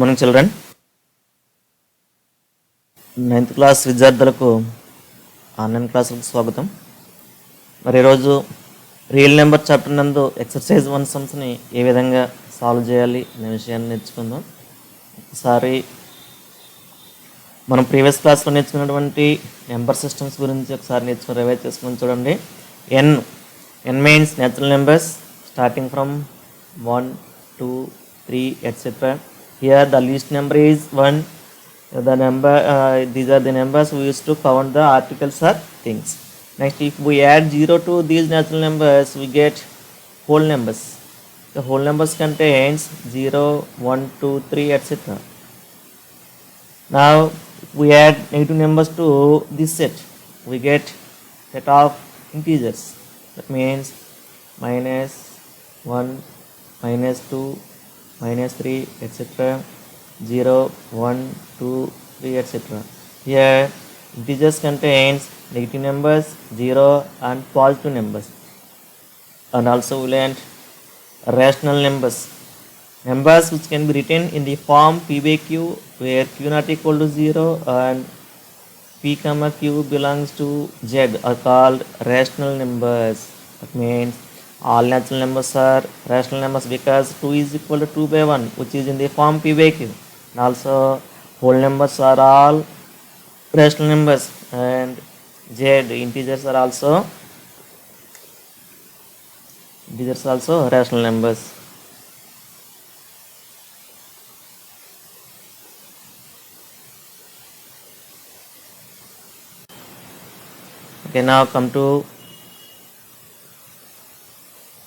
Good morning children. 9th class విద్యార్థులకు online క్లాసులకు స్వాగతం. మరి ఈరోజు రియల్ నెంబర్ చాప్టర్ నందు ఎక్సర్సైజ్ 1 సమ్స్ని ఏ విధంగా సాల్వ్ చేయాలి అనే విషయాన్ని నేర్చుకుందాం. ఒకసారి మనం ప్రీవియస్ క్లాస్లో నేర్చుకున్నటువంటి నెంబర్ సిస్టమ్స్ గురించి ఒకసారి రివైజ్ చేసుకుని చూడండి. N means natural numbers starting from 1, 2, 3 etc. Here the least number is 1. These are the numbers we used to count the articles or things. Next, if we add 0 to these natural numbers, we get whole numbers. The whole numbers contains 0, 1, 2, 3 etc. Now if we add negative numbers to this set, we get set of integers. That means minus 1, minus 2, minus 3 etc. 0, 1, 2, 3 etc. Here integers contains negative numbers, 0 and positive numbers. And also we learned rational numbers. Numbers which can be written in the form p by q, where q not equal to 0 and p comma q belongs to z are called rational numbers. That means all natural numbers are rational numbers because 2 is equal to 2 by 1, which is in the form p by q. And also whole numbers are all rational numbers, and z integers are also rational numbers. Okay, now come to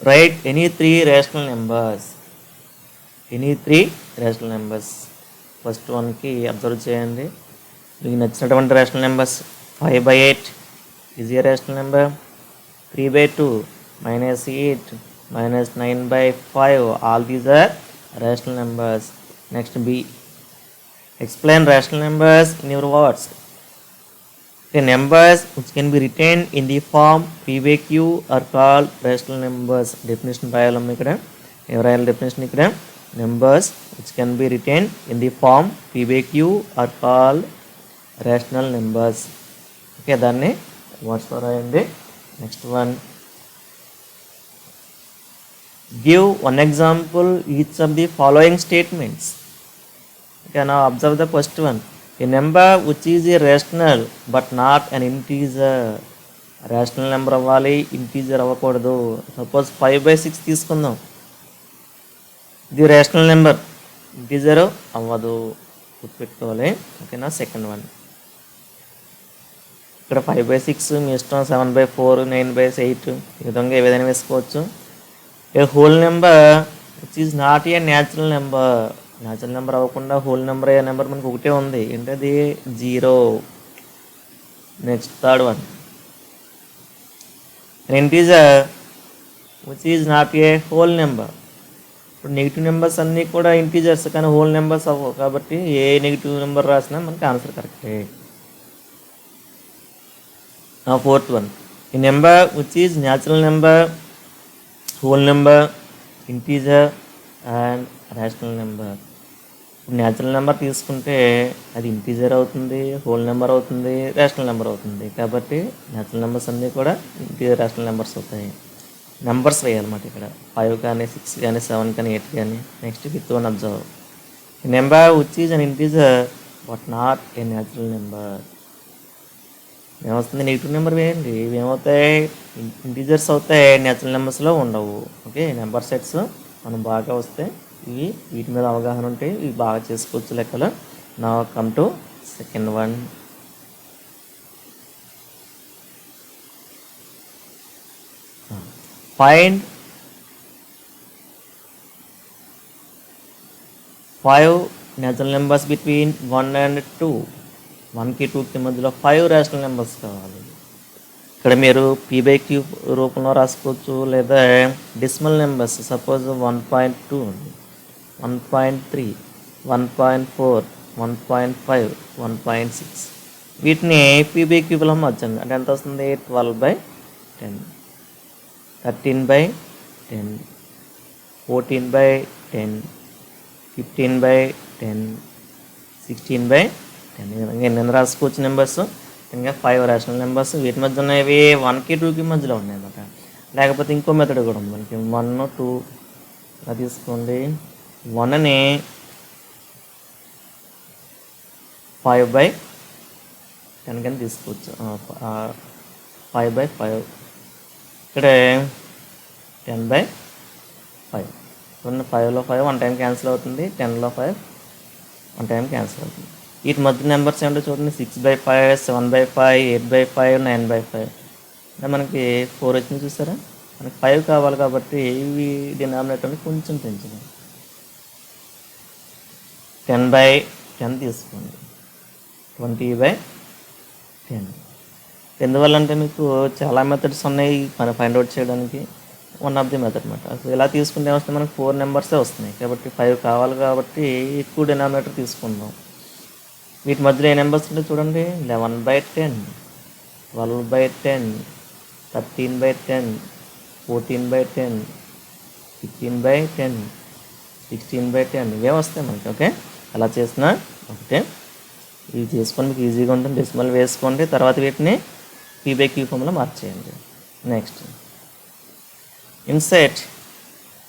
write any three rational numbers. First వన్కి observe చేయండి. మీకు నచ్చినటువంటి rational numbers 5/8 is a rational number, 3/2, -8, -9/5, all these are rational numbers. Next B, explain rational numbers in your words. The numbers which can be written in the form p by q are called rational numbers. Definition రాయాలమ్మ ఇక్కడ. ఏం రాయాలి definition ఇక్కడ? Numbers which can be written in the form p by q are called rational numbers. Okay, దాన్ని వర్డ్స్లో రాయండి. Next one, give one example each of the following statements. Okay, now observe the first one. A number which is a rational but not an integer. Rational number అవ్వాలి, integer అవ్వకూడదు. Suppose 5/6 తీసుకుందాం. ఇది rational number, integer అవ్వదు, గుర్తుపెట్టుకోవాలి. ఓకేనా. Second one, ఇక్కడ 5/6 మీ ఇష్టం, 7/4, 9/8 ఈ విధంగా ఏ విధంగా వేసుకోవచ్చు. A whole number which is not a natural number. Natural number అవ్వకుండా హోల్ నెంబర్ అయ్యే నెంబర్ మనకు ఒకటే ఉంది, ఏంటది? 0. Next third one, integer which is not a whole number. ఇప్పుడు నెగిటివ్ నెంబర్స్ అన్నీ కూడా ఇంటీజర్స్, కానీ హోల్ నెంబర్స్ అవ్వవు, కాబట్టి ఏ నెగిటివ్ నెంబర్ రాసినా మనకి ఆన్సర్ కరెక్టే. ఫోర్త్ వన్, ఈ number which is natural number, whole number, integer and rational number. ఇప్పుడు న్యాచురల్ నెంబర్ తీసుకుంటే అది ఇంటీజర్ అవుతుంది, హోల్ నెంబర్ అవుతుంది, రేషనల్ నెంబర్ అవుతుంది. కాబట్టి న్యాచురల్ నెంబర్స్ అన్నీ కూడా ఇంటీజర్ రేషనల్ నెంబర్స్ అవుతాయి. నెంబర్స్ వేయాలన్నమాట ఇక్కడ, 5 కానీ 6 కానీ 7 కానీ 8 కానీ. Next fifth one, observe number which is an integer but not a natural number. ఏమవుతుంది? నెగిటివ్ నెంబర్ వేయండి, ఇవి ఏమవుతాయి? ఇంటీజర్స్ అవుతాయి, న్యాచురల్ నెంబర్స్లో ఉండవు. ఓకే, నెంబర్ సెట్స్ మనం బాగా వస్తే ఇవి వీటి మీద అవగాహన ఉంటే ఇవి బాగా చేసుకోవచ్చు లెక్కలు. నా come to second one, find 5 natural numbers between 1 and 2. 1కి 2కి మధ్యలో 5 రేషనల్ నెంబర్స్ కావాలి. ఇక్కడ మీరు p by q రూపంలో రాసుకోవచ్చు, లేదా డెసిమల్ నెంబర్స్. సపోజ్ 1.2, 1.3, 1.4, 1.5, 1.6 వీటిని p by q లో మార్చండి. అంటే ఎంత వస్తుంది? 12/10, 13/10, 14/10, 15/10, 16/10. ఈ విధంగా ఎన్ని రాసుకోవచ్చు నెంబర్స్. ఇంకా 5 రేషనల్ నెంబర్స్. వీటి మధ్య ఉన్నవి 1కి 2కి మధ్యలో ఉన్నాయి అన్నమాట. లేకపోతే ఇంకో మెథడ్ కూడా ఉంది మనకి. 1, 2 ఇలా తీసుకోండి. 1ని 5/10 కింద తీసుకోవచ్చు. 5/5 ఇక్కడ 10/5. 5లో 5 1 టైం క్యాన్సిల్ అవుతుంది. 10లో 5 1 టైం క్యాన్సిల్ అవుతుంది. వీటి మధ్య నెంబర్స్ ఏంటో చూడండి. 6/5, 7/5, 8/5, 9/5. అంటే మనకి 4 వచ్చింది చూసారా. మనకి 5 కావాలి కాబట్టి ఇవి డినామినేటర్ని కొంచెం పెంచుదాం. 10/10 తీసుకోండి. 20/10. ఎందువల్ల అంటే మీకు చాలా మెథడ్స్ ఉన్నాయి మనం ఫైండ్ అవుట్ చేయడానికి. వన్ ఆఫ్ ది మెథడ్ అనమాట. అసలు ఇలా తీసుకుంటే వస్తే మనకు 4 నెంబర్సే వస్తున్నాయి కాబట్టి 5 కావాలి కాబట్టి ఎక్కువ డినామినేటర్ తీసుకుందాం. వీటి మధ్యలో ఏ నెంబర్స్ ఉంటే చూడండి. 11/10, 12/10, 13/10, 14/10, 15/10, 16/10 ఇవే వస్తాయి మనకి. ఓకే, అలా చేసినా ఒకటే. ఇవి చేసుకొని మీకు ఈజీగా ఉంటుంది. డెసిమల్ వేసుకోండి. తర్వాత వీటిని P/Q ఫామ్లో మార్చేయండి. Next, insert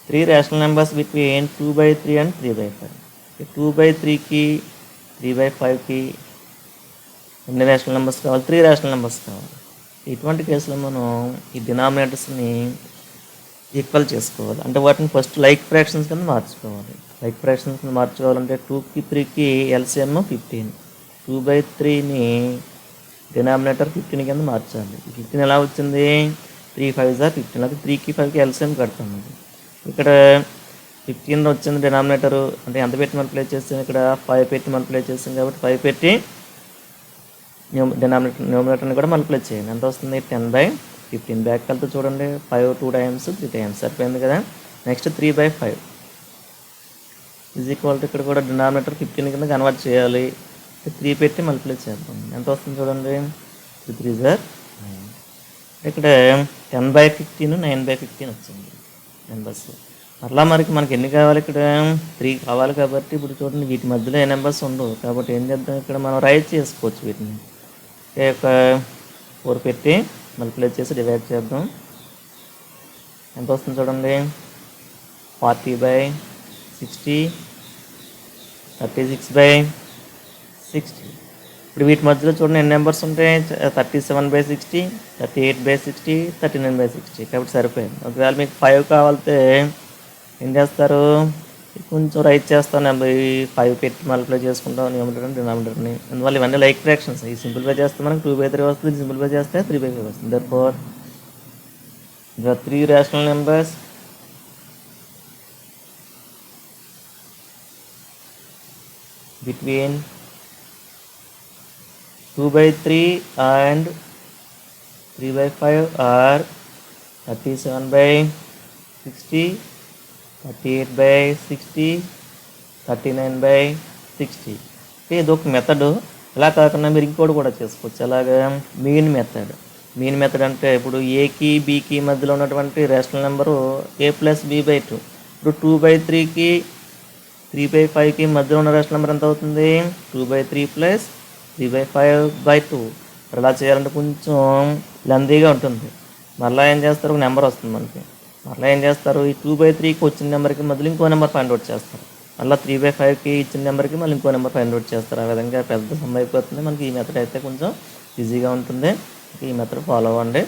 3 rational numbers between 2/3 and 3/5. 2/3కి 3/5కి ఎన్ని రేషనల్ నెంబర్స్ కావాలి? 3 రేషనల్ నెంబర్స్ కావాలి. ఇటువంటి కేసులో మనం ఈ డినామినేటర్స్ని ఈక్వల్ చేసుకోవాలి. అంటే వాటిని ఫస్ట్ లైక్ ఫ్రాక్షన్స్ కింద మార్చుకోవాలి. లైక్ ఫ్రాక్షన్స్ కింద మార్చుకోవాలంటే 2కి 3కి LCM 15. 2/3ని డినామినేటర్ 15 కింద మార్చాలి. 15 ఎలా వచ్చింది? 3 5s 15. అది 3కి 5కి LCM కడతాం. ఇక్కడ 15 వచ్చింది డినామినేటరు. అంటే ఎంత పెట్టి మల్టిప్లై చేస్తాం? ఇక్కడ 5 పెట్టి మల్టిప్లై చేస్తాం కాబట్టి 5 పెట్టి న్యూమినేటర్ని కూడా మల్టిప్లై చేయండి. ఎంత వస్తుంది? 10/15. బ్యాక్ వెళ్తే చూడండి. 5 2 టైమ్స్ 3 టైమ్స్ సరిపోయింది కదా. నెక్స్ట్ 3/5 ఈజ్ ఈక్వల్ టు ఇక్కడ కూడా డినామినేటర్ 15 కింద కన్వర్ట్ చేయాలి. 3 పెట్టి మల్టిప్లై చేద్దాం. ఎంత వస్తుంది చూడండి. 2 3s 9. ఇక్కడ 10/15, 9/15 వచ్చింది నెంబర్స్. అట్లా మనకి ఎన్ని కావాలి? ఇక్కడ 3 కావాలి కాబట్టి ఇప్పుడు చూడండి వీటి మధ్యలో ఏ నెంబర్స్ ఉండవు కాబట్టి ఏం చేద్దాం? ఇక్కడ మనం రైట్ చేసుకోవచ్చు వీటిని. ఒక 4 పెట్టి మల్టిప్లై చేసి డివైడ్ చేద్దాం. ఎంత వస్తుంది చూడండి. 40/60, 36/60. ఇప్పుడు వీటి మధ్యలో చూడండి ఎన్ని నెంబర్స్ ఉంటాయి? 37/60, 38/60, 39/60 కాబట్టి సరిపోయింది. ఒకవేళ మీకు 5 కావాలితే ఏం చేస్తారు? కొంచెం రైట్ చేస్తాను. 5 పెట్టి మల్టిప్లై చేసుకుంటాం న్యూమినేటర్ డినామినేటర్ని. అందువల్ల ఇవన్నీ లైక్ ఫ్రాక్షన్స్. ఈ సింప్లిఫై చేస్తే మనకి 2/3 వస్తుంది. సింప్లిఫై చేస్తే 3/5 వస్తుంది. therefore the 3 rational numbers between 2/3 and 3/5 are 37/60, 38/60, 39/60. ఇది ఒక మెథడ్. ఇలా కాకుండా మీరు ఇంకోటి కూడా చేసుకోవచ్చు. అలాగే మీన్ మెథడ్. మీన్ మెథడ్ అంటే ఇప్పుడు ఏకి బికి మధ్యలో ఉన్నటువంటి రేషనల్ నెంబరు a+b/2. ఇప్పుడు 2/3కి 3/5కి మధ్యలో ఉన్న రేషనల్ నెంబర్ ఎంత అవుతుంది? 2/3 + 3/5/2. ఇలా చేయాలంటే కొంచెం లెందీగా ఉంటుంది. మళ్ళీ ఏం చేస్తారు? ఒక నెంబర్ వస్తుంది మనకి. మళ్ళీ ఏం చేస్తారు? ఈ 2/3కి వచ్చిన నెంబర్కి మధ్యలో ఇంకో నెంబర్ ఫైండ్ అవుట్ చేస్తారు. మళ్ళీ 3/5కి ఇచ్చిన నెంబర్కి మళ్ళీ ఇంకో నెంబర్ ఫైండ్ అవుట్ చేస్తారు. ఆ విధంగా పెద్ద సమ్ అయిపోతుంది. మనకి ఈ మెథడ్ అయితే కొంచెం ఈజీగా ఉంటుంది. ఈ మెథడ్ ఫాలో అవ్వండి.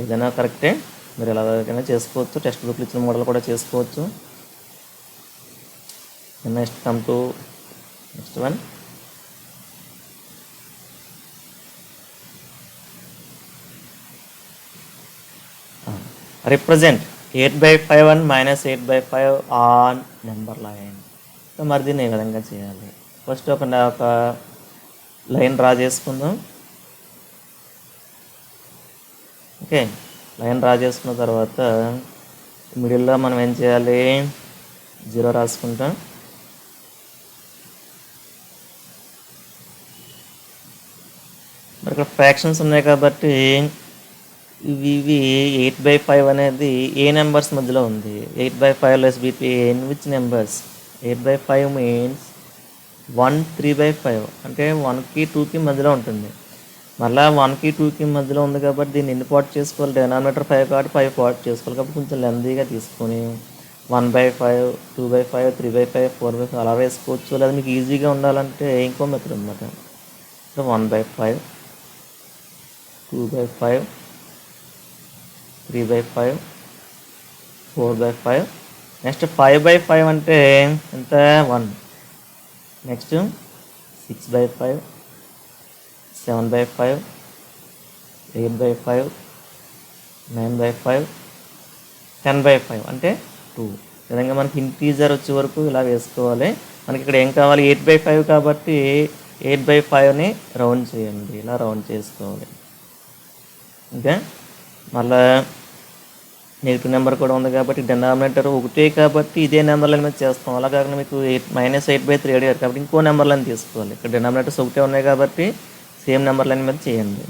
ఏదైనా కరెక్టే. మీరు ఎలాగైనా చేసుకోవచ్చు. టెక్స్ట్ బుక్లు ఇచ్చిన మోడల్ కూడా చేసుకోవచ్చు. Next come to next one. Represent 8/5 -8/5 on number line. So మరి దీన్ని ఏ విధంగా చేయాలి? ఫస్ట్ ఒక లైన్ డ్రా చేసుకుందాం. ఓకే, లైన్ డ్రా చేసుకున్న తర్వాత మిడిల్లో మనం ఏం చేయాలి? 0 రాసుకుంటాం. మరి ఇక్కడ ఫ్రాక్షన్స్ ఉన్నాయి కాబట్టి ఇవి 8/5 అనేది ఏ నెంబర్స్ మధ్యలో ఉంది? 8/5 less between which numbers? 8/5 means 1 3/5 అంటే 1కి 2కి మధ్యలో ఉంటుంది. మళ్ళీ 1కి 2కి మధ్యలో ఉంది కాబట్టి దీన్ని ఎన్ని పార్ట్ చేసుకోవాలి, డినామినేటర్ 5 కాబట్టి 5 పార్ట్ చేసుకోవాలి. కాబట్టి కొంచెం లెందీగా తీసుకొని 1/5 2/5 3/5 4/5 అలా వేసుకోవచ్చు. లేదా మీకు ఈజీగా ఉండాలంటే ఇంకో మెథడ్ అనమాట. సో 1/5 2/5 3/5 4/5 నెక్స్ట్ 5/5 అంటే ఎంత 1. నెక్స్ట్ 6/5 7/5 8/5 9/5 10/5 అంటే 2. ఈ విధంగా మనకి ఇంటీజర్ వచ్చే వరకు ఇలా వేసుకోవాలి. మనకి ఇక్కడ ఏం కావాలి 8/5 కాబట్టి 8/5ని రౌండ్ చేయండి. ఇలా రౌండ్ చేసుకోవాలి. ఓకే, మళ్ళీ నెగిటివ్ నెంబర్ కూడా ఉంది కాబట్టి డినామినేటర్ ఒకటే కాబట్టి ఇదే నెంబర్ల మీద చేస్తాం. అలా కాకుండా మీకు -8/3 అడిగారు కాబట్టి ఇంకో నెంబర్లను తీసుకోవాలి. ఇక్కడ డినామినేటర్స్ ఒకటే ఉన్నాయి కాబట్టి సేమ్ నెంబర్లైన మీద చేయండి.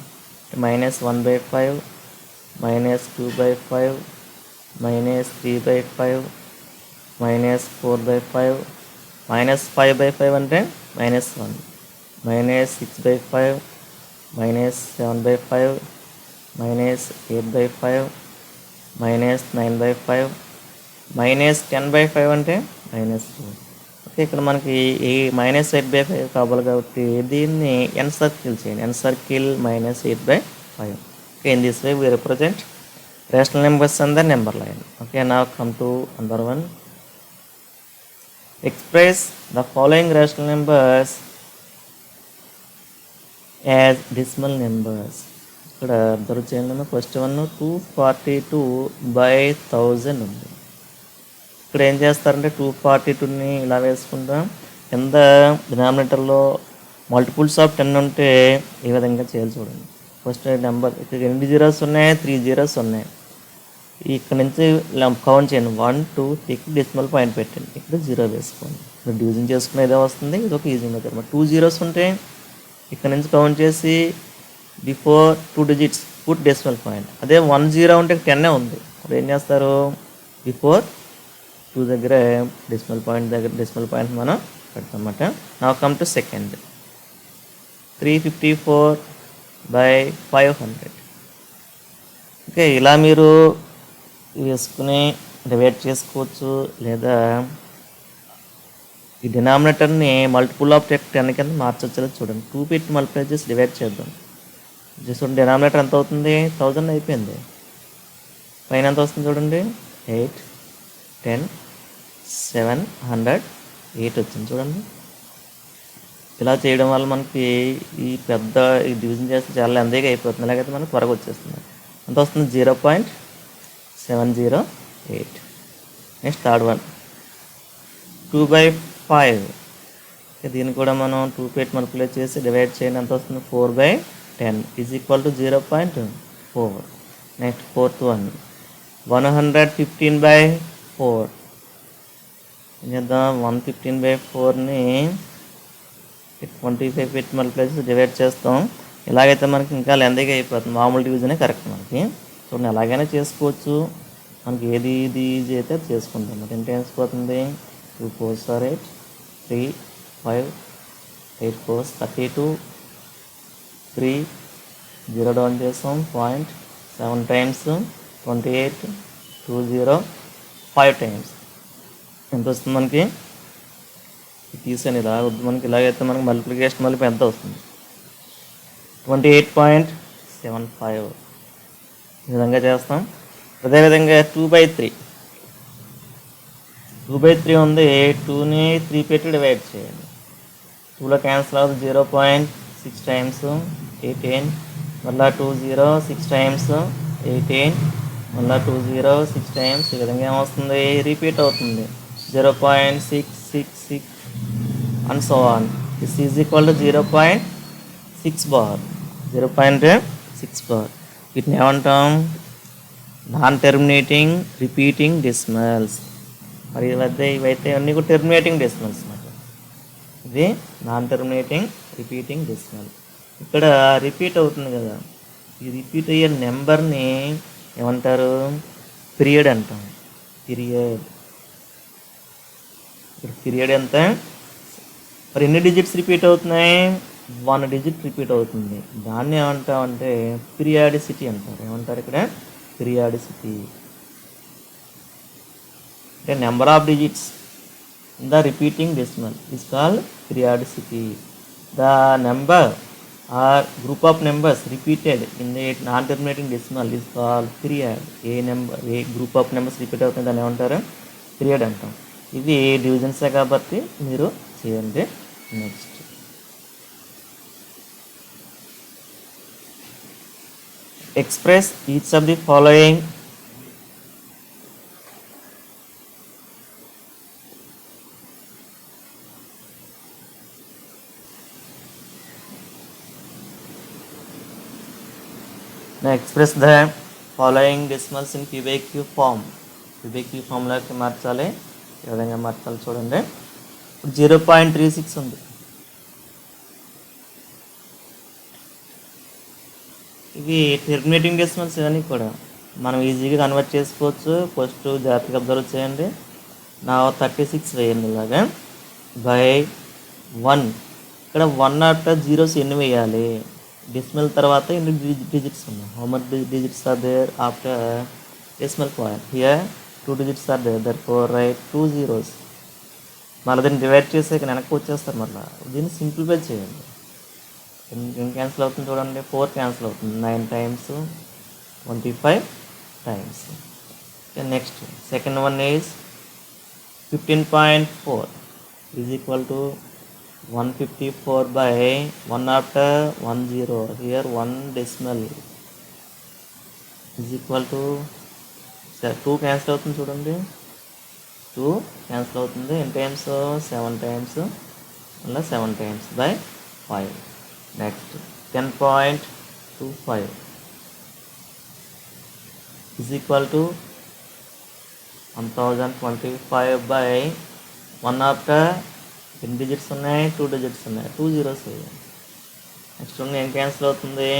-1/5 -2/5 -3/5 -4/5 -5/5 అంటే -1 -6/5 -7/5 -8/5 -9/5 -10/5 అంటే -2. ఓకే, ఇక్కడ మనకి ఈ -8/5 కావాలి కాబట్టి దీన్ని n సర్కిల్ చేయండి. n circle -8/5. Okay, in this way we represent rational numbers on the number line. Okay, now come to number 1. Express the following rational numbers as decimal numbers. ఇక్కడ అబ్జర్వ్ చేయండి. First one 242/1000 ఉంది. ఇక్కడ ఏం చేస్తారంటే 242ని ఇలా వేసుకుంటాం. కింద డినామినేటర్లో మల్టిపుల్స్ ఆఫ్ 10 ఉంటే ఈ విధంగా చేయాలి. చూడండి, ఫస్ట్ నెంబర్ ఇక్కడ 2 జీరోస్ ఉన్నాయి, 3 జీరోస్ ఉన్నాయి. ఇక్కడ నుంచి కౌంట్ చేయండి 1 2 3 డెసిమల్ పాయింట్ పెట్టండి. ఇక్కడ 0 వేసుకోండి. ఇక్కడ డివిజన్ చేసుకునే ఇదే వస్తుంది. ఇది ఒక ఈజీ మెథడ్. 2 జీరోస్ ఉంటే ఇక్కడ నుంచి కౌంట్ చేసి before 2 digits put decimal point. అదే 1 0 ఉంటే 10 ఉంది. అప్పుడు ఏం చేస్తారు, బిఫోర్ 2 దగ్గర డెసిమల్ పాయింట్ మనం పెడతామన్నమాట. నా కమ్ టు సెకండ్ 354/500. ఓకే, ఇలా మీరు వేసుకుని డివైడ్ చేసుకోవచ్చు. లేదా ఈ డినామినేటర్ని మల్టిపుల్ ఆఫ్ 10 కింద మార్చొచ్చు. చూడండి, 2 పెట్టి మల్టిప్లై చేసి డివైడ్ చేద్దాం. చూడండి, డినామినేటర్ ఎంత అవుతుంది, 1000 అయిపోయింది. పైన ఎంత వస్తుంది చూడండి, 8 10 700 8 వచ్చింది. చూడండి, ఇలా చేయడం వల్ల మనకి ఈ డివిజన్ చేస్తే చాలా లెందీగా అయిపోతుంది. అలాగైతే మనకు త్వరగా వచ్చేస్తుంది. ఎంత వస్తుంది, 0.708. Next third one 2/5. దీన్ని కూడా మనం 2 పెట్టి మల్టిప్లై చేసి డివైడ్ చేయండి. ఎంత వస్తుంది, 4/10 is equal to 0.4. Next fourth one 115/4. ఏం చేద్దాం, 115/4ని 25 పెట్టి మల్టిప్లై చేసి డివైడ్ చేస్తాం. ఇలాగైతే మనకి ఇంకా లెందీగా అయిపోతుంది. మామూలు డివిజనే కరెక్ట్ మనకి. చూడండి, ఎలాగైనా చేసుకోవచ్చు. మనకి ఏది ఈజీ అయితే చేసుకుంటాం. మరి ఎంత అయిపోతుంది, 2 4s are 8 3 5 8 4s 32 3 0 డౌన్ చేస్తాం 0.7 టైమ్స్ 28 20 5 టైమ్స్ ఎంత వస్తుంది మనకి. తీసాను ఇలా వద్దు మనకి. ఇలాగైతే మనకి మల్టిప్లికేషన్ మళ్ళీ ఎంత వస్తుంది, 28.75. ఈ విధంగా చేస్తాం. అదేవిధంగా 2/3 ఉంది. 2ని 3 పెట్టి డివైడ్ చేయండి. 2లో క్యాన్సిల్ అవుతుంది, 0.6 టైమ్స్ 18 మళ్ళీ 20 6 టైమ్స్ 18 మళ్ళీ 20 6 టైమ్స్. ఈ విధంగా ఏమొస్తుంది, రిపీట్ అవుతుంది 0.666 and so on. This is equal to 0.6 bar. 0.6 bar. వీటిని ఏమంటాం, నాన్ టెర్మినేటింగ్ రిపీటింగ్ డెసిమల్స్. మరి ఇవైతే అన్నీ కూడా టెర్మినేటింగ్ డెసిమల్స్ అన్నమాట. ఇది నాన్ టెర్మినేటింగ్ రిపీటింగ్ డెసిమల్. ఇక్కడ రిపీట్ అవుతుంది కదా, ఈ రిపీట్ అయ్యే నెంబర్ని ఏమంటారు, పీరియడ్ అంటాం. పీరియడ్. ఇక్కడ పీరియడ్ ఎంత, మరి ఎన్ని డిజిట్స్ రిపీట్ అవుతున్నాయి, 1 డిజిట్ రిపీట్ అవుతుంది. దాన్ని ఏమంటామంటే పీరియాడిసిటీ అంటారు. ఏమంటారు ఇక్కడ, పీరియాడిసిటీ అంటే number of digits in the repeating decimal is called periodicity. The number or group of numbers repeated in the non terminating decimal is called period. A group of numbers repeat అవుతుంది దాన్ని ఏమంటారు, period అంటాం. ఇది డివిజన్సే కాబట్టి మీరు చేయండి. Next express each of the following express the following decimals in p by q form. p by q ఫార్ములాకి మార్చాలి. ఏ విధంగా మార్చాలి చూడండి. 0.36 ఉంది. ఇవి టెర్మినేటింగ్ డెసిమల్స్ ఇవన్నీ కూడా మనం ఈజీగా కన్వర్ట్ చేసుకోవచ్చు. ఫస్ట్ జాగ్రత్తగా అబ్జర్వ్ చేయండి. నా 36 వేయండి ఇలాగా బై 1. ఇక్కడ 1 ఆఫ్టర్ జీరోస్ ఎన్ని వేయాలి, డెసిమల్ తర్వాత ఎన్ని డిజిట్స్ ఉన్నాయి, how much digits are there after decimal point. Here 2 digits are there, therefore write 2 zeros. మళ్ళీ దీన్ని డివైడ్ చేసి ఇక్కడ వెనక్కి వచ్చేస్తారు. మళ్ళీ దీన్ని సింప్లిఫై చేయండి. ఏం క్యాన్సిల్ అవుతుంది చూడండి, 4 క్యాన్సిల్ అవుతుంది. 9 times 25 times. Next second one is 15.4 is equal to 154 by 1 after 1 0. Here 1 decimal is equal to 2 cancel అవుతుంది చూడండి, 2 cancel అవుతుంది. ఎన్ టైమ్స్ 7 times, మళ్ళీ 7 times by 5. Next 10.25 is equal to 1025 by 1 after ఎన్ని digits ఉన్నాయి, 2 digits ఉన్నాయి, 2 zeros వేయాలి. Next ఉంది ఏం క్యాన్సిల్ అవుతుంది,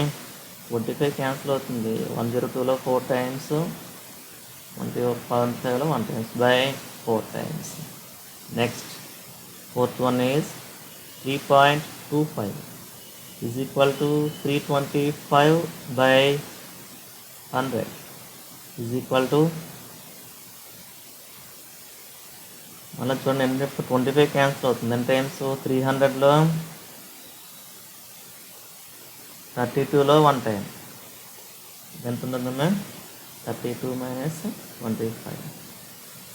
25 క్యాన్సిల్ అవుతుంది. 102లో 4 times, 105లో 1 times by 4 times. Next fourth one is 3.25 is equal to 325 by 100 is equal to, మళ్ళీ చూడండి ఎంత 25 క్యాన్సిల్ అవుతుంది. ఎన్ టైమ్స్ 300లో 32లో 1 time ఎంత ఉంటుందమ్మా, 32 minus 25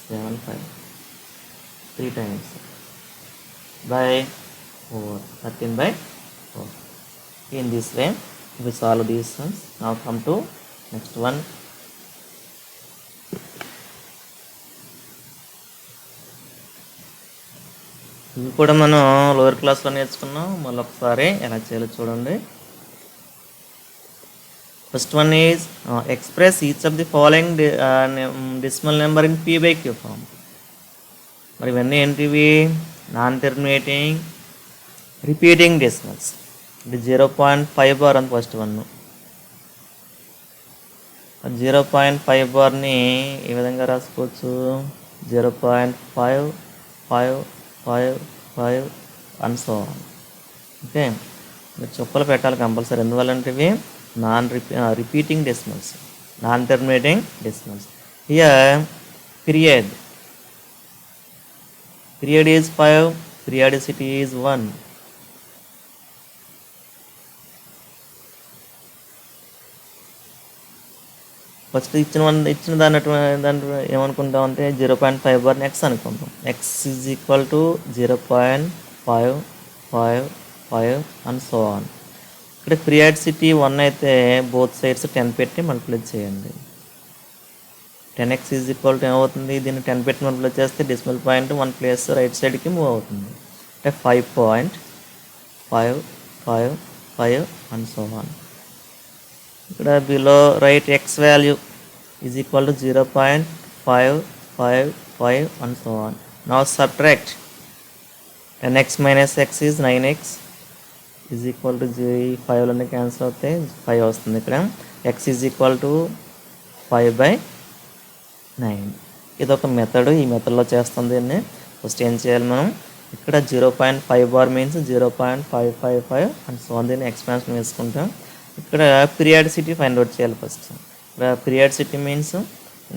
75 3 times by 4 13 by 4. In this way we solve these sums. Now come to next one. ఇవి కూడా మనం lower క్లాస్లో నేర్చుకున్నాం. మళ్ళీ ఒకసారి ఎలా చేయాలో చూడండి. First one is express each of the following decimal number in p by q form. మరి ఇవన్నీ ఏంటివి, నాన్ టెర్మినేటింగ్ రిపీటింగ్ డెసిమల్స్. ఇది 0.5 బార్ అని ఫస్ట్ వన్. 0.5 బార్ని ఈ విధంగా రాసుకోవచ్చు, 0.555 అండ్ సో ఆన్. ఓకే, మీరు చుక్కలు పెట్టాలి కంపల్సరీ. ఎందువల్లంటే ఇవి repeating decimals, non terminating decimals. Here period is 5, periodicity is 1. First ఇచ్చిన దాని ఏమనుకుంటాం అంటే 0.5 బార్ని ఎక్స్ అనుకుంటాం. X is equal to 0.555 and so on. ఇక్కడ పీరియాడిసిటీ 1 అయితే బోత్ సైడ్స్ 10 పెట్టి మల్టిప్లై చేయండి. 10x ఈజ్ ఈక్వల్ టు ఏమవుతుంది, దీన్ని 10 పెట్టి మల్టిప్లై చేస్తే డెసిమల్ పాయింట్ 1 ప్లేస్ రైట్ సైడ్కి మూవ్ అవుతుంది. అంటే 5.555 అండ్ సో ఆన్. ఇక్కడ below right x value is equal to 0.555 and so on. Now subtract 10x minus x is 9x is equal to 5లోనే cancel అవుతే 5 వస్తుంది. ఇక్కడ ఎక్స్ ఈజ్ ఈక్వల్ టు 5/9. ఇది ఒక మెథడ్, ఈ మెథడ్లో చేస్తాం దీన్ని. ఫస్ట్ ఏం చేయాలి మనం, ఇక్కడ 0.5 బార్ మీన్స్ 0.555 అండ్ సో దీన్ని ఎక్స్పాన్షన్ వేసుకుంటాం. ఇక్కడ పీరియాడిసిటీ ఫైండ్ అవుట్ చేయాలి ఫస్ట్. ఇక్కడ periodicity means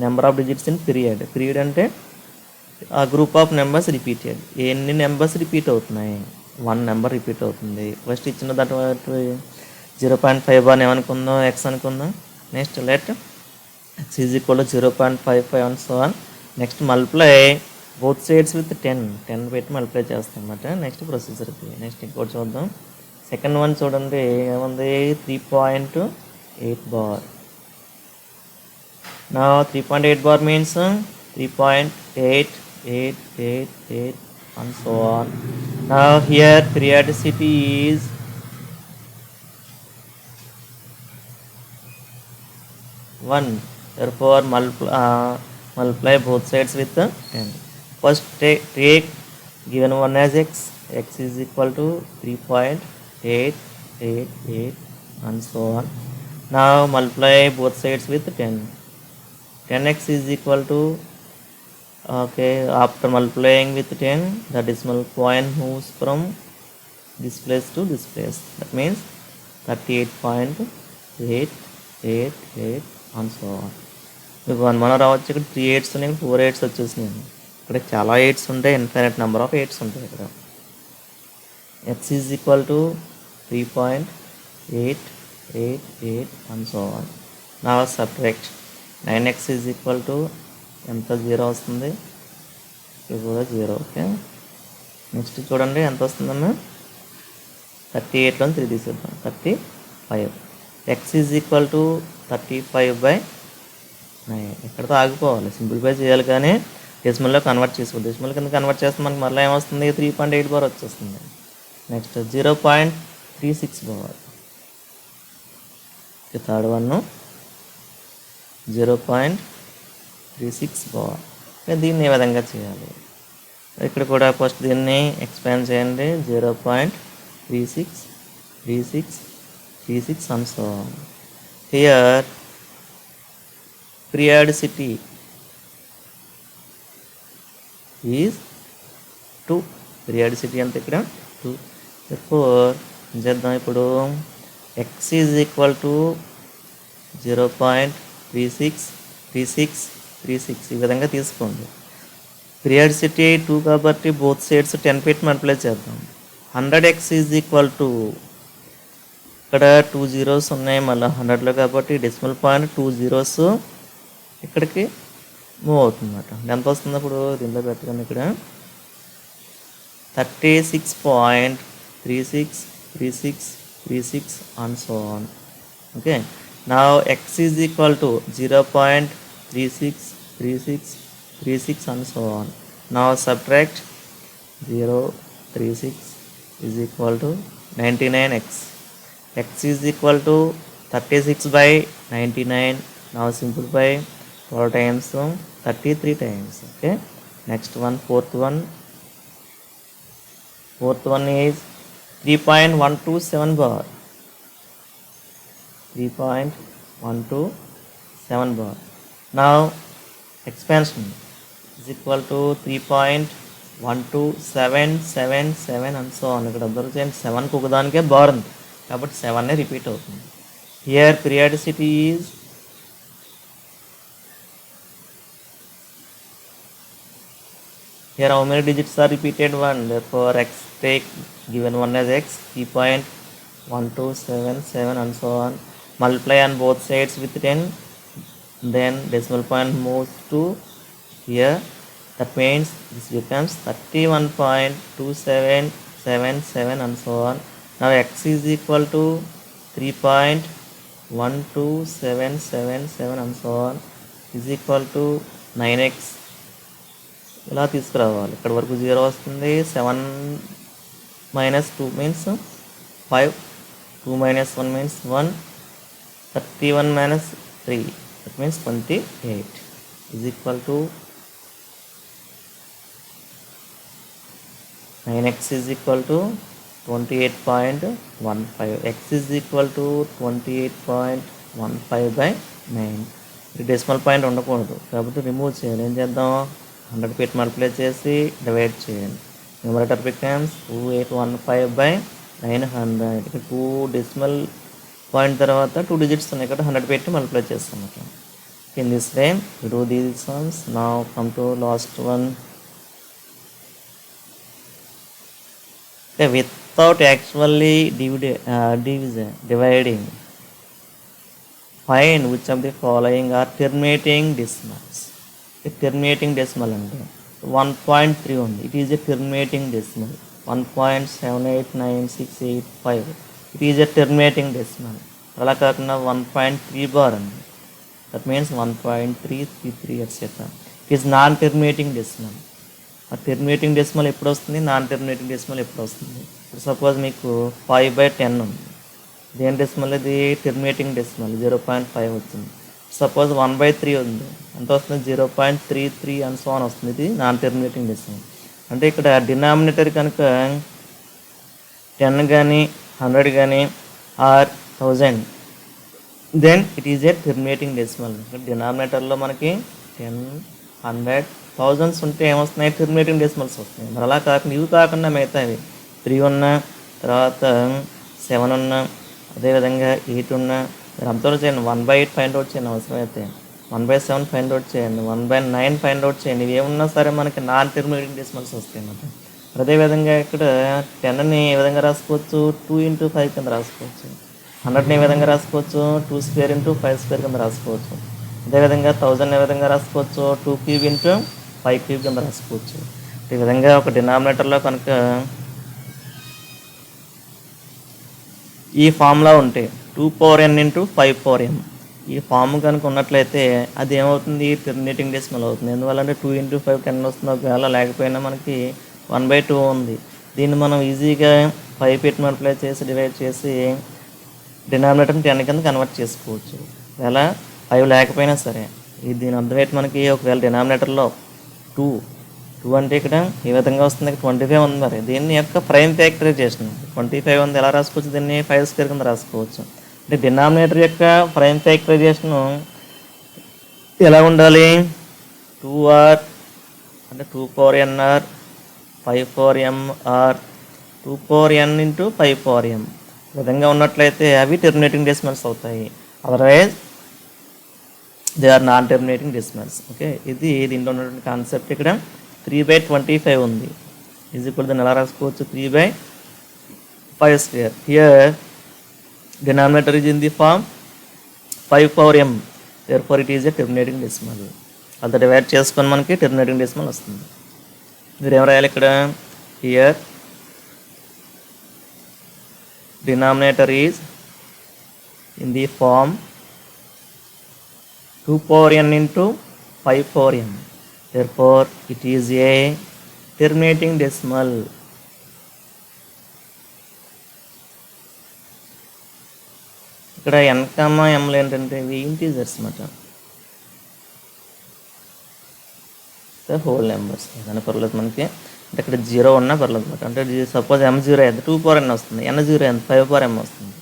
number of digits in period. Period అంటే ఆ గ్రూప్ ఆఫ్ నెంబర్స్ రిపీటెడ్. ఎన్ని నెంబర్స్ రిపీట్ అవుతున్నాయి, 1 నెంబర్ రిపీట్ అవుతుంది. ఫస్ట్ ఇచ్చిన దాంట్లో 0.5 బార్ ఏమనుకుందాం, ఎక్స్ అనుకుందాం. Next let x is equal to 0.55 and so on. Next multiply both sides with 10 పెట్టి multiply చేస్తాం అన్నమాట. నెక్స్ట్ ప్రొసీజర్కి. నెక్స్ట్ ఇంకోటి చూద్దాం. సెకండ్ వన్ చూడండి ఏముంది, 3.8 బార్. నా 3.8 bar means 3.888 and so on. Now here periodicity is 1. Therefore multiply both sides with 10. First take given one as x is equal to 3.888 and so on. Now multiply both sides with 10. 10x is equal to, okay, after multiplying with 10 the decimal point moves from this place to this place. That means 38.888 and so on. మీకు 1 మన రావచ్చు. ఇక్కడ 3 8s ఉన్నాయి, 4 8s వచ్చేసినాయి. ఇక్కడ చాలా 8s ఉంటాయి, infinite number of 8s ఉంటాయి. ఇక్కడ x is equal to 3.888 and so on. Now subtract 9x is equal to ఎంత, 0 వస్తుంది, ఇది కూడా 0. ఓకే, నెక్స్ట్ చూడండి ఎంత వస్తుందమ్మా, 38లో 3 తీసేద్దాం, 35. X is equal to 35/9. ఎక్కడితో ఆగిపోవాలి, సింప్లిఫై చేయాలి కానీ డెసిమల్లో కన్వర్ట్ చేసుకోవాలి. డెసిమల్ కింద కన్వర్ట్ చేస్తే మనకి మళ్ళీ ఏమొస్తుంది, 3.8 బార్ వచ్చేస్తుంది. Next 0.36 bar. Third one 0.36 bar. దీన్ని ఏ విధంగా చేయాలి, ఇక్కడ కూడా ఫస్ట్ దీన్ని ఎక్స్పాండ్ చేయండి. 0.36 and so on. Here periodicity is 2. periodicity అంత ఇక్కడ 2. therefore చేద్దాం ఇప్పుడు x is equal to 0.36 ఈ విధంగా తీసుకోండి. పీరియాడిసిటీ 2 కాబట్టి బోత్ సైడ్స్ 10 పెట్టి మల్టిప్లై చేద్దాం. 100x ఈజ్ ఈక్వల్ టు, ఇక్కడ 2 zeros ఉన్నాయి మళ్ళీ 100లో కాబట్టి డెసిమల్ పాయింట్ 2 zeros ఇక్కడికి మూవ్ అవుతుంది అన్నమాట. ఎంత వస్తుంది అప్పుడు దీంట్లో పెట్టగానే ఇక్కడ 36.3636 and so on. okay, now x is equal to 0.3636 and so on. now subtract 0.36 is equal to 99x. x is equal to 36/99. now simplify 12 times, 33 times. okay, next one, fourth one is 3.127 bar. 3.127 bar. now expansion is equal to 3.12777 and so on. ఇక్కడ observe చేయండి, 7 కుక్కదానికే bar ఉంది కాబట్టి 7 repeat అవుతుంది. Here periodicity is here how many digits are repeated, 1. therefore x, take given one as x, 3.1277 and so on. multiply on both sides with 10, then decimal point moves to here. that means this becomes 31.2777 and so on. now x is equal to 3.12777 and so on is equal to 9x. ఇలా తీసుకురావాలి. ఇక్కడ వరకు 0 వస్తుంది. 7 - 2 means 5. 2 - 1 means 1. 31 - 3 that means 28 is equal to 9x is equal to 28.15. x is equal to 28.15/9. Decimal point ఉండకూడదు కాబట్టి remove చేయాలి. ఏం చేద్దాం, 100 పెట్టి మల్టిప్లై చేసి డివైడ్ చేయండి. Numerator becomes 2815/900. ఇక్కడ 2 డెసిమల్ పాయింట్ తర్వాత 2 డిజిట్స్ ఉన్నాయి ఇక్కడ 100 పెట్టి మల్టిప్లై చేస్తాం అట్లా. In this way we do these ones. Now come to last one. Okay, without actually dividing, find which of the following are terminating decimals. Terminating decimal అంటే 1.3 ఉంది. It is a terminating decimal. 1.789685. It is a terminating decimal. అలా కాకుండా 1.3 bar అండి. That means 1.333 etc. It is non-terminating decimal. ఆ terminating decimal ఎప్పుడు వస్తుంది, non terminating decimal ఎప్పుడు వస్తుంది? ఇప్పుడు సపోజ్ మీకు 5/10 ఉంది. దేని డెసిమల్ ఇది? టెర్మినేటింగ్ డెసిమల్ 0.5 వచ్చింది. సపోజ్ 1/3 ఉంది, ఎంత వస్తుంది? 0.33 అండ్ సో ఆన్ వస్తుంది. ఇది నాన్ టెర్మినేటింగ్ డెసిమల్. అంటే ఇక్కడ డినామినేటర్ కనుక 10 కానీ 100 కానీ or 1000, then it is a terminating decimal. డినామినేటర్లో మనకి 10, 100, థౌజండ్స్ ఉంటే ఏమొస్తున్నాయి? టెర్మినేటింగ్ డెసిమల్స్ వస్తున్నాయి. మరి అలా కాకుండా ఇవి కాకుండా మిగతావి 3 ఉన్నా, తర్వాత 7 ఉన్నా, అదేవిధంగా 8 ఉన్నా, మీరు అంతలో చేయండి. 1/8 ఫైండ్ అవుట్ చేయండి అవసరం అయితే, 1/7 ఫైండ్ అవుట్ చేయండి, 1/9 ఫైండ్ అవుట్ చేయండి. ఇవి ఏమున్నా సరే మనకి నాన్ టెర్మినేటింగ్ డెసిమల్స్ వస్తాయి అన్నమాట. అదేవిధంగా ఇక్కడ 10ని ఏ విధంగా రాసుకోవచ్చు? 2 × 5 కింద రాసుకోవచ్చు. 100ని ఏ విధంగా రాసుకోవచ్చు? 2² × 5² కింద రాసుకోవచ్చు. అదేవిధంగా 1000 ఏ విధంగా రాసుకోవచ్చు? 2³ × 5³ కింద రాసుకోవచ్చు. ఈ విధంగా ఒక డినామినేటర్లో కనుక ఈ ఫార్ములా ఉంటే 2n × 5m ఈ ఫామ్ కనుక ఉన్నట్లయితే అది ఏమవుతుంది? టెర్మినేటింగ్ డెసిమల్ అవుతుంది. ఎందువల్లంటే 2 × 5 10 వస్తుంది. ఒకవేళ లేకపోయినా మనకి 1/2 ఉంది. దీన్ని మనం ఈజీగా 5 పెట్టి మల్టిప్లై చేసి డివైడ్ చేసి డినామినేటర్ని 10 కింద కన్వర్ట్ చేసుకోవచ్చు. ఒకవేళ 5 లేకపోయినా సరే. దీని అర్థమైతే మనకి ఒకవేళ డినామినేటర్లో 2 అంటే ఇక్కడ ఏ విధంగా వస్తుంది? 25 ఉంది. మరి దీన్ని యొక్క ప్రైమ్ ఫ్యాక్టరైజేషన్ 25 ఉంది. ఎలా రాసుకోవచ్చు? దీన్ని 5² కింద రాసుకోవచ్చు. అంటే డినామినేటర్ యొక్క ప్రైమ్ ఫ్యాక్టరైజేషన్ ఎలా ఉండాలి? 2r అంటే 2n r 5m r 2n × 5m ఈ విధంగా ఉన్నట్లయితే అవి టెర్మినేటింగ్ డెసిమల్స్ అవుతాయి. Otherwise they are non terminating decimals. Okay, ఇది దీంట్లో ఉన్నటువంటి కాన్సెప్ట్. ఇక్కడ 3/25 ఉంది. ఈజ్ ఈక్వల్ దాన్ని ఎలా రాసుకోవచ్చు? 3/5². Here denominator is in the form 5m. Therefore it is a terminating decimal. అది డివైడ్ చేసుకొని మనకి టెర్మినేటింగ్ డెసిమల్ వస్తుంది. మీరు ఏం రాయాలి ఇక్కడ? Here denominator is in the form 2n × 5m. Therefore it is a terminating decimal. ఇక్కడ n, m ఏంటంటే ఇవి ఇంటీజర్స్ అన్నమాట. హోల్ నెంబర్స్ ఏదైనా పర్లేదు మనకి. అంటే ఇక్కడ 0 ఉన్నా పర్లేదు అనమాట. అంటే సపోజ్ m0 అయితే 2n వస్తుంది, n0 ఎంత 5m వస్తుంది.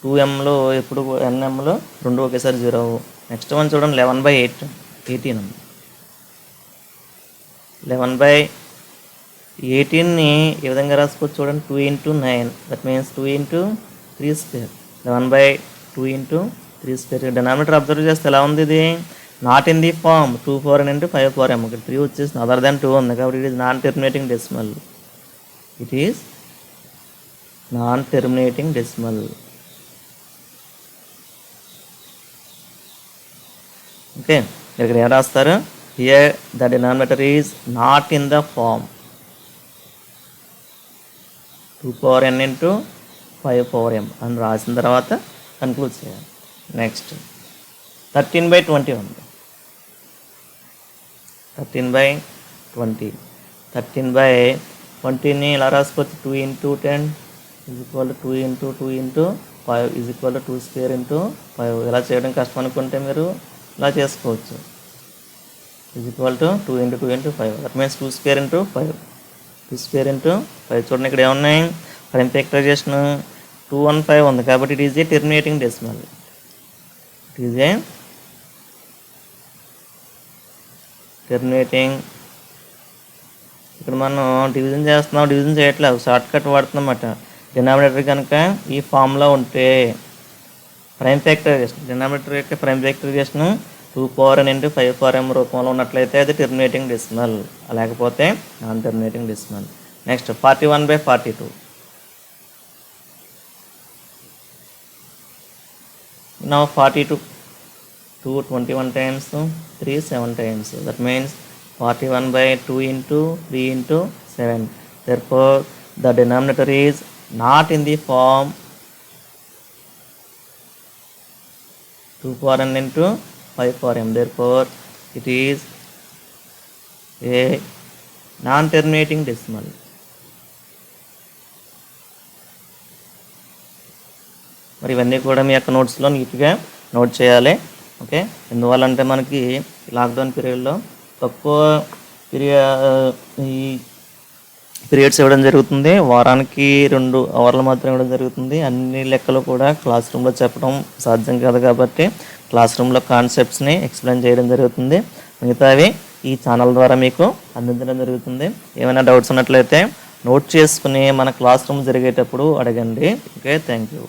2mలో ఎప్పుడు nmలో 2 ఒకేసారి 0. నెక్స్ట్ వన్ చూడండి 11/8 18 ఉంది. 11/18ని ఏ విధంగా రాసుకోవచ్చు చూడండి? 2 × 9 దట్ మీన్స్ 2 × 3². 11/2 × 3². డినామినేటర్ అబ్జర్వ్ చేస్తే ఎలా ఉంది? ఇది not in the form 2n × 5m. ఇక్కడ 3 వచ్చేసింది, అదర్ దాన్ 2 ఉంది కాబట్టి it is non terminating decimal. It is non terminating decimal. Okay, ఇక్కడ ఏం రాస్తారు? Here the denominator is not in the form 2n × 5m అని రాసిన తర్వాత కన్క్లూడ్ చేయాలి. నెక్స్ట్ 13/20 ఉంది. 13/20. 13/20ని ఇలా రాసుకోవచ్చు? 2 × 10 = 2 × 2 × 5 = 2² × 5. ఇలా చేయడం కష్టం అనుకుంటే మీరు ఇలా చేసుకోవచ్చు. = 2 × 2 × 5. That means 2² × 5. 2² × 5. చూడండి ఇక్కడ ఏమున్నాయి? ప్రైమ్ ఫ్యాక్టరైజేషన్ 215 ఉంది కాబట్టి it is a terminating decimal. It is A terminating ఇక్కడ మనం డివిజన్ చేస్తున్నాం, డివిజన్ చేయట్లేదు, షార్ట్ కట్ వాడుతున్నాం అన్నమాట. డినామినేటర్ కనుక ఈ ఫామ్లో ఉంటే ప్రైమ్ ఫ్యాక్టరైజేషన్, డినామినేటర్ యొక్క ప్రైమ్ ఫ్యాక్టరైజేషన్ 2 into 5 రూపంలో ఉన్నట్లయితే అది టెర్మినేటింగ్ డెసిమల్, లేకపోతే non terminating decimal. Next 41/42. Now 42, 21 times 3, 7 times. That means 41/2 into 3 into 7. Therefore, the denominator is not in the form 2 into 5. Therefore, it is a non-terminating decimal. మరి ఇవన్నీ కూడా మీ యొక్క నోట్స్లో నీట్గా note చేయాలి. ఓకే, ఎందువల్లంటే మనకి లాక్డౌన్ పీరియడ్లో తక్కువ ఈ పీరియడ్స్ ఇవ్వడం జరుగుతుంది, వారానికి 2 అవర్లు మాత్రం ఇవ్వడం జరుగుతుంది. అన్ని లెక్కలు కూడా క్లాస్ రూమ్లో చెప్పడం సాధ్యం కాదు కాబట్టి క్లాస్ రూమ్లో కాన్సెప్ట్స్ని ఎక్స్ప్లెయిన్ చేయడం జరుగుతుంది. మిగతావి ఈ ఛానల్ ద్వారా మీకు అందించడం జరుగుతుంది. ఏమైనా డౌట్స్ ఉన్నట్లయితే నోట్ చేసుకుని మన క్లాస్ రూమ్ జరిగేటప్పుడు అడగండి. Okay, thank you.